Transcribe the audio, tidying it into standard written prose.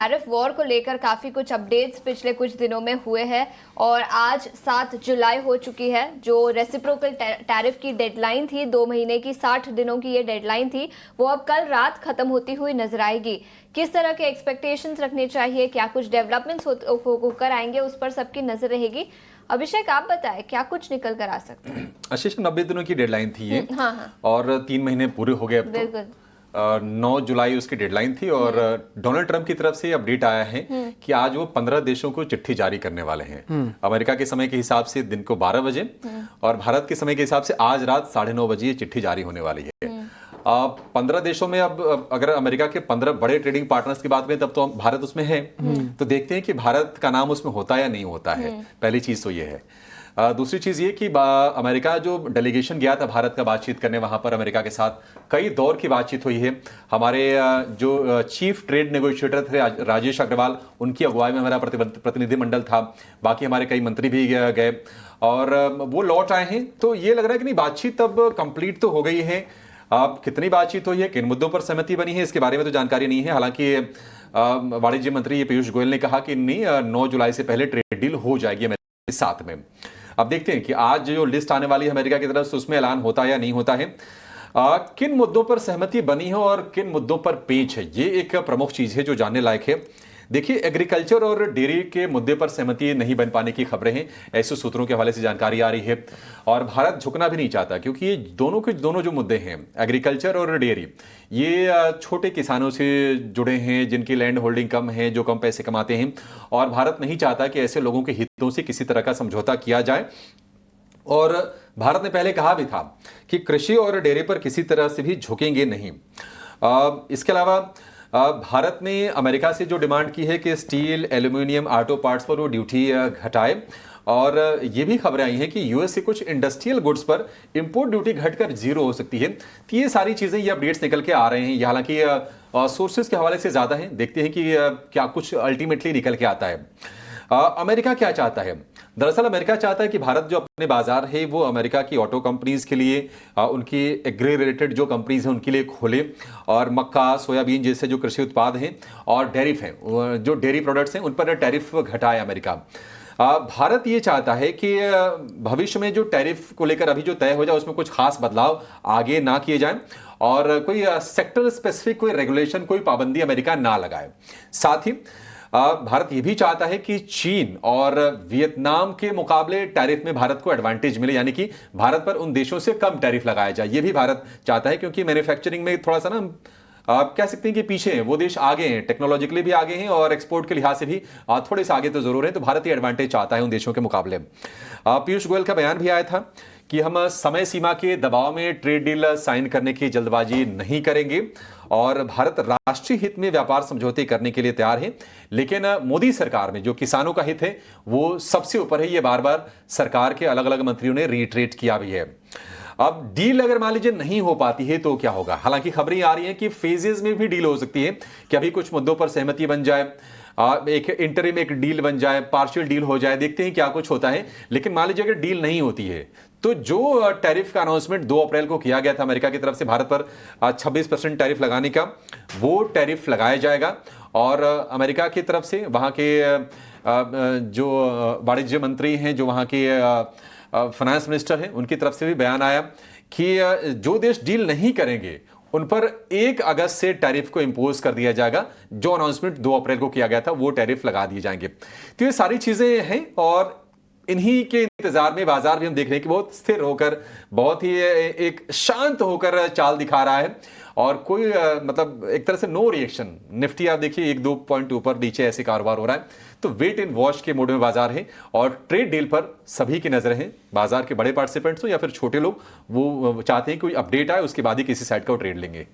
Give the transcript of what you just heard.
Tariff war को लेकर काफ़ी कुछ अपडेट्स पिछले कुछ दिनों में हुए हैं और आज 7 जुलाई हो चुकी है। जो रेसिप्रोकल टैरिफ की डेडलाइन थी, 2 महीने की 60 दिनों की ये डेडलाइन थी, वो अब कल रात खत्म होती हुई नजर आएगी। किस तरह के एक्सपेक्टेशंस रखने चाहिए, क्या कुछ डेवलपमेंट्स होकर आएंगे, उस पर सबकी नजर रहेगी। अभिषेक, आप बताएं क्या कुछ निकल कर आ सकता है। आशीष, 90 दिनों की डेडलाइन थी ये। हाँ। और 3 महीने पूरे हो गए अब तो। बिल्कुल। 9 जुलाई उसकी डेडलाइन थी और डोनाल्ड ट्रंप की तरफ से अपडेट आया है कि आज वो 15 देशों को चिट्ठी जारी करने वाले हैं। अमेरिका के समय के हिसाब से दिन को 12 बजे और भारत के समय के हिसाब से आज रात 9:30 बजे ये चिट्ठी जारी होने वाली है। 15 देशों में अब अगर अमेरिका के 15 बड़े ट्रेडिंग पार्टनर्स की बात करें तब तो भारत उसमें है। तो देखते हैं कि भारत का नाम उसमें होता है या नहीं होता है। पहली चीज तो ये है। दूसरी चीज ये कि अमेरिका जो डेलीगेशन गया था भारत का बातचीत करने, वहां पर अमेरिका के साथ कई दौर की बातचीत हुई है। हमारे जो चीफ ट्रेड नेगोशिएटर थे राजेश अग्रवाल, उनकी अगुवाई में हमारा प्रतिनिधिमंडल था। बाकी हमारे कई मंत्री भी गए और वो लौट आए हैं। तो ये लग रहा है कि नहीं, बातचीत अब कंप्लीट तो हो गई है। अब कितनी बातचीत हुई है, किन मुद्दों पर सहमति बनी है, इसके बारे में तो जानकारी नहीं है। हालांकि वाणिज्य मंत्री पीयूष गोयल ने कहा कि नहीं, 9 जुलाई से पहले ट्रेड डील हो जाएगी अमेरिका के साथ में। अब देखते हैं कि आज जो लिस्ट आने वाली है अमेरिका की तरफ से, उसमें ऐलान होता है या नहीं होता है। किन मुद्दों पर सहमति बनी है और किन मुद्दों पर पेच है, ये एक प्रमुख चीज है जो जानने लायक है। देखिए, एग्रीकल्चर और डेयरी के मुद्दे पर सहमति नहीं बन पाने की खबरें हैं, ऐसे सूत्रों के हवाले से जानकारी आ रही है। और भारत झुकना भी नहीं चाहता, क्योंकि ये दोनों के दोनों जो मुद्दे हैं, एग्रीकल्चर और डेयरी, ये छोटे किसानों से जुड़े हैं, जिनकी लैंड होल्डिंग कम है, जो कम पैसे कमाते हैं। और भारत नहीं चाहता कि ऐसे लोगों के हितों से किसी तरह का समझौता किया जाए। और भारत ने पहले कहा भी था कि कृषि और डेयरी पर किसी तरह से भी झुकेंगे नहीं। इसके अलावा भारत ने अमेरिका से जो डिमांड की है कि स्टील, एल्यूमिनियम, ऑटो पार्ट्स पर वो ड्यूटी घटाए। और ये भी खबरें आई हैं कि यूएस से कुछ इंडस्ट्रियल गुड्स पर इंपोर्ट ड्यूटी घटकर 0 हो सकती है। तो ये सारी चीजें, ये अपडेट्स निकल के आ रहे हैं। हालांकि सोर्सेज के हवाले से ज्यादा हैं, देखते हैं कि क्या कुछ अल्टीमेटली निकल के आता है। अमेरिका क्या चाहता है? दरअसल अमेरिका चाहता है कि भारत जो अपने बाजार है वो अमेरिका की ऑटो कंपनीज के लिए, उनकी एग्री रिलेटेड जो कंपनीज हैं उनके लिए खोले। और मक्का, सोयाबीन जैसे जो कृषि उत्पाद हैं और टैरिफ हैं, जो डेयरी प्रोडक्ट्स हैं, उन पर टैरिफ घटाए अमेरिका। भारत ये चाहता है कि भविष्य में जो टैरिफ को लेकर अभी जो तय हो जाए उसमें कुछ खास बदलाव आगे ना किए जाएं और कोई सेक्टर स्पेसिफिक कोई रेगुलेशन, कोई पाबंदी अमेरिका ना लगाए। साथ ही भारत यह भी चाहता है कि चीन और वियतनाम के मुकाबले टैरिफ में भारत को एडवांटेज मिले, यानी कि भारत पर उन देशों से कम टैरिफ लगाया जाए। यह भी भारत चाहता है, क्योंकि मैन्युफैक्चरिंग में थोड़ा सा ना आप कह सकते हैं कि पीछे हैं, वो देश आगे हैं, टेक्नोलॉजिकली भी आगे हैं और एक्सपोर्ट के लिहाज से भी थोड़े से आगे तो जरूर है। तो भारत ये एडवांटेज चाहता है उन देशों के मुकाबले। पीयूष गोयल का बयान भी आया था कि हम समय सीमा के दबाव में ट्रेड डील साइन करने की जल्दबाजी नहीं करेंगे और भारत राष्ट्रीय हित में व्यापार समझौते करने के लिए तैयार है। लेकिन मोदी सरकार में जो किसानों का हित है वो सबसे ऊपर है। ये बार बार सरकार के अलग अलग मंत्रियों ने रीट्रेट किया भी है। अब डील अगर मान लीजिए नहीं हो पाती है तो क्या होगा? हालांकि खबरें आ रही हैं कि फेजेस में भी डील हो सकती है, कि अभी कुछ मुद्दों पर सहमति बन जाए, एक इंटरिम एक डील बन जाए, पार्शियल डील हो जाए, देखते हैं क्या कुछ होता है। लेकिन मान लीजिए अगर डील नहीं होती है तो जो टैरिफ का अनाउंसमेंट 2 अप्रैल को किया गया था अमेरिका की तरफ से भारत पर 26% टैरिफ लगाने का, वो टैरिफ लगाया जाएगा। और अमेरिका की तरफ से वहाँ के जो वाणिज्य मंत्री हैं, जो वहाँ के फाइनेंस मिनिस्टर हैं, उनकी तरफ से भी बयान आया कि जो देश डील नहीं करेंगे उन पर 1 अगस्त से टैरिफ को इंपोज कर दिया जाएगा। जो अनाउंसमेंट 2 अप्रैल को किया गया था वो टैरिफ लगा दिए जाएंगे। तो ये सारी चीजें हैं और इन्हीं के इंतजार में बाजार भी हम देख रहे हैं कि बहुत स्थिर होकर, बहुत ही एक शांत होकर चाल दिखा रहा है और कोई मतलब एक तरह से नो रिएक्शन। निफ्टी आप देखिए 1-2 पॉइंट ऊपर नीचे ऐसे कारोबार हो रहा है। तो वेट एंड वॉच के मोड में बाजार है और ट्रेड डील पर सभी की नजर है। बाजार के बड़े पार्टिसिपेंट्स हो या फिर छोटे लोग, वो चाहते हैं कोई अपडेट आए उसके बाद ही किसी साइड का वो ट्रेड लेंगे।